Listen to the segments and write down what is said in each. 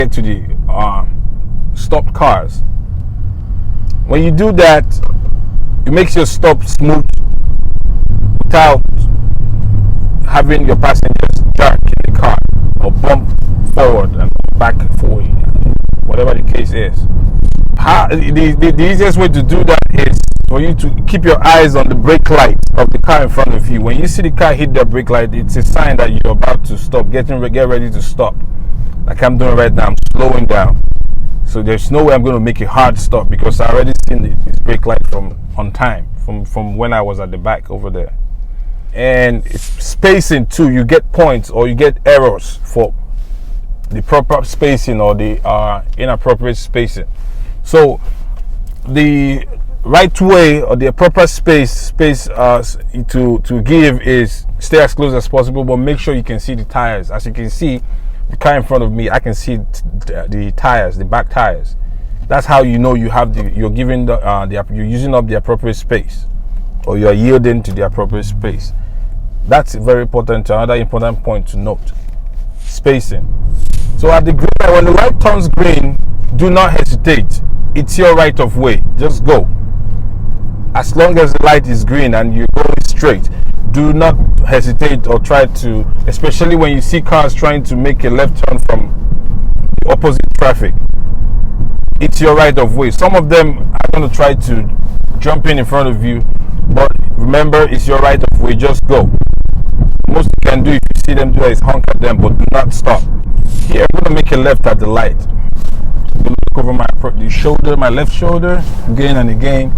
get to the stopped cars. When you do that, it makes your stop smooth without having your passengers jerk in the car or bump forward and back and forward, whatever the case is. The easiest way to do that is for you to keep your eyes on the brake light of the car in front of you. When you see the car hit the brake light, it's a sign that you're about to stop, get ready to stop. Like I'm doing right now, I'm slowing down. So there's no way I'm going to make a hard stop because I already seen this brake light from on time, from when I was at the back over there. And it's spacing too. You get points or you get errors for the proper spacing or the inappropriate spacing. So the right way or the proper space to give is stay as close as possible, but make sure you can see the tires. As you can see, the car in front of me, I can see the tires, the back tires. That's how you know you're giving you're using up the appropriate space, or you're yielding to the appropriate space. That's very important. Another important point to note: spacing. So at the green light, when the light turns green, do not hesitate. It's your right of way. Just go. As long as the light is green and you're going straight, do not hesitate or try to, especially when you see cars trying to make a left turn from the opposite traffic. It's your right of way. Some of them are going to try to jump in front of you, but remember, it's your right of way. Just go. Most you can do if you see them do is honk at them, but do not stop. Here, I'm going to make a left at the light. I'm going to look over my left shoulder, again and again.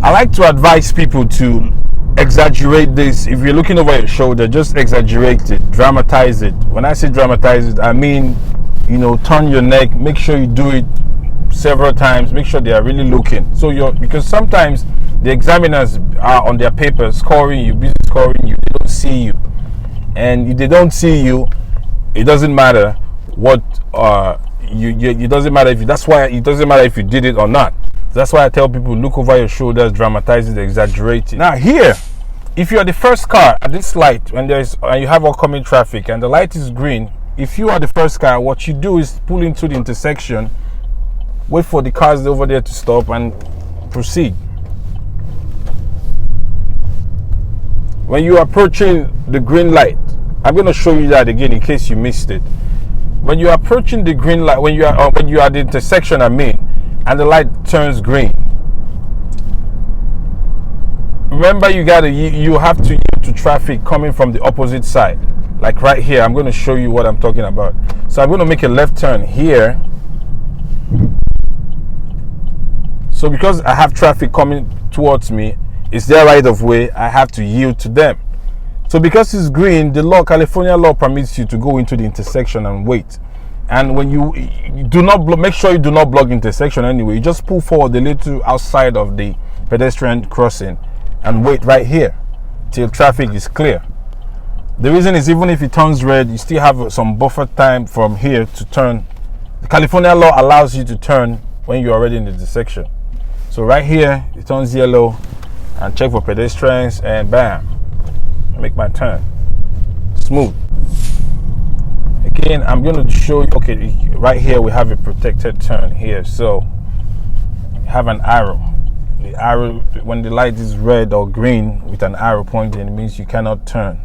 I like to advise people to exaggerate this. If you're looking over your shoulder, just exaggerate it, dramatize it. When I say dramatize it, I mean, turn your neck, make sure you do it several times, make sure they are really looking. So because sometimes the examiners are on their paper scoring you, busy scoring you, they don't see you. And if they don't see you, it doesn't matter what it doesn't matter if that's why it doesn't matter if you did it or not. That's why I tell people, look over your shoulders, dramatize it, exaggerate it. Now here, if you're the first car at this light and you have oncoming traffic and the light is green, if you are the first car, what you do is pull into the intersection, wait for the cars over there to stop and proceed. When you are approaching the green light, I'm going to show you that again in case you missed it. When you are approaching the green light, when you are at the intersection, and the light turns green, remember you have to yield to traffic coming from the opposite side. Like right here, I'm going to show you what I'm talking about. So I'm going to make a left turn here. So because I have traffic coming towards me, it's their right of way, I have to yield to them. So because it's green, California law permits you to go into the intersection and wait. And when you do not make sure you do not block intersection anyway. You just pull forward a little outside of the pedestrian crossing and wait right here till traffic is clear. The reason is, even if it turns red, you still have some buffer time from here to turn. The California law allows you to turn when you're already in the intersection. So right here, it turns yellow, and check for pedestrians, and bam, I make my turn. Smooth. Again, I'm going to show you, okay, right here we have a protected turn here. So you have an arrow. The arrow, when the light is red or green with an arrow pointing, it means you cannot turn.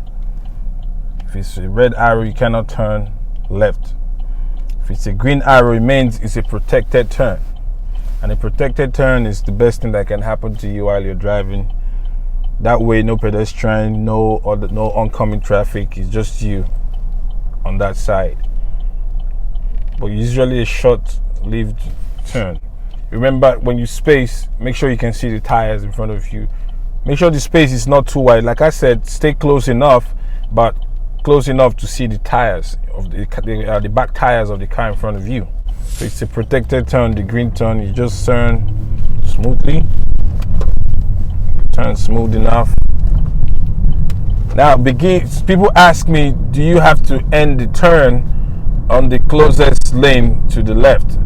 If it's a red arrow, you cannot turn left. If it's a green arrow, it means it's a protected turn. And a protected turn is the best thing that can happen to you while you're driving. That way, no pedestrian, no oncoming traffic. It's just you on that side. But usually a short-lived turn. Remember, when you space, make sure you can see the tires in front of you. Make sure the space is not too wide. Like I said, stay close enough, but close enough to see the tires of the back tires of the car in front of you. So it's a protected turn, the green turn. You just turn smoothly. Turn smooth enough. Now people ask me, do you have to end the turn on the closest lane to the left?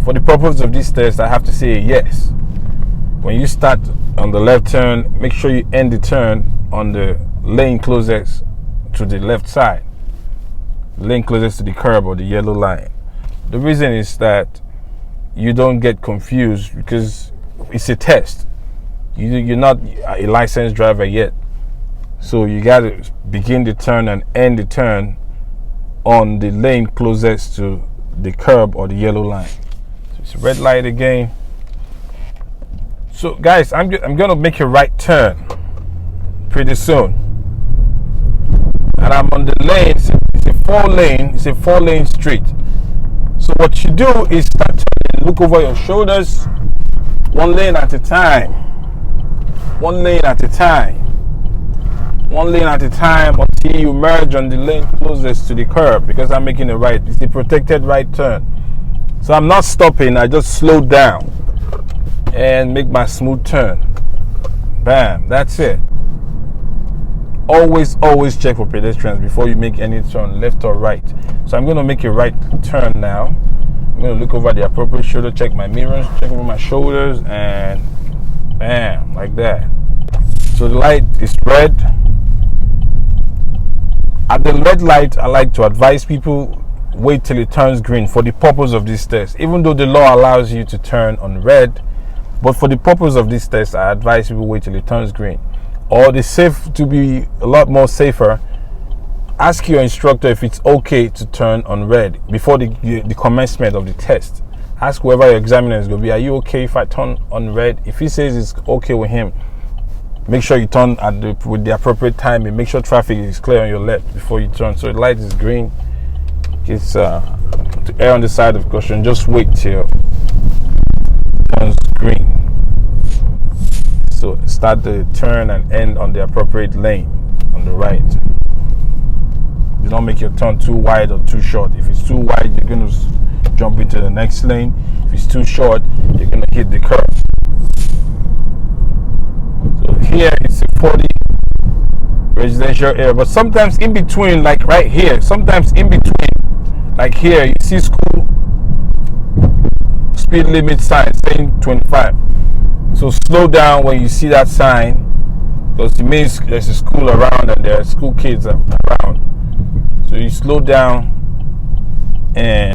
For the purpose of this test, I have to say yes. When you start on the left turn, make sure you end the turn on the lane closest to the left side. lane closest to the curb or the yellow line. The reason is that you don't get confused because it's a test. You're not a licensed driver yet. So you got to begin the turn and end the turn on the lane closest to the curb or the yellow line. So it's a red light again. So guys, I'm going to make a right turn pretty soon. And I'm on the lane. It's a 4-lane street. So what you do is start turning, look over your shoulders, one lane at a time. One lane at a time. One lane at a time until you merge on the lane closest to the curb, because I'm making a right. It's a protected right turn. So I'm not stopping, I just slow down and make my smooth turn. Bam, that's it. Always check for pedestrians before you make any turn, left or right. So I'm going to make a right turn now. I'm going to look over the appropriate shoulder, check my mirrors, check over my shoulders, and bam, like that. So the light is red. At the red light, I like to advise people wait till it turns green for the purpose of this test. Even though the law allows you to turn on red, but for the purpose of this test, I advise people wait till it turns green. Or to be a lot more safer, ask your instructor if it's okay to turn on red before the commencement of the test. Ask whoever your examiner is going to be, are you okay if I turn on red? If he says it's okay with him, make sure you turn with the appropriate time, and make sure traffic is clear on your left before you turn. So the light is green. It's to err on the side of caution. Just wait till it turns green. So start the turn and end on the appropriate lane on the right. Do not make your turn too wide or too short. If it's too wide, you're going to jump into the next lane. If it's too short, you're going to hit the curb. So here it's a 40 residential area, but sometimes in between, like right here, sometimes in between, like here, you see school speed limit sign saying 25. So slow down when you see that sign, because it means there's a school around and there are school kids around. So you slow down and